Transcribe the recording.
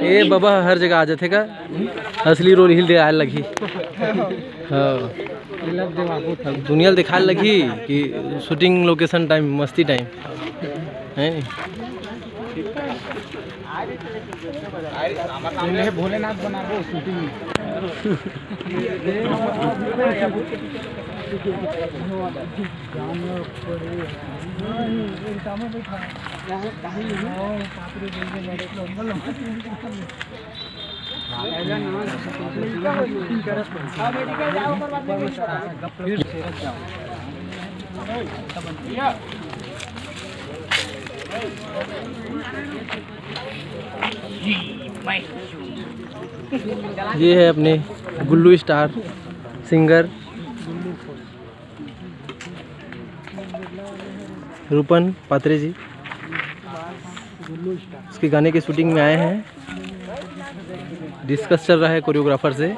ये बाबा हर जगह आ जाते का असली रोल हिल दे आए लगी। हाँ दुनिया दिखाने लगी कि शूटिंग लोकेशन टाइम मस्ती टाइम है नहीं। भोलेनाथ बना दो शूटिंग ये है अपने गुल्लू स्टार सिंगर रूपन पात्रे जी। उसके गाने के शूटिंग में आए हैं। डिस्कस चल रहा है कोरियोग्राफर से।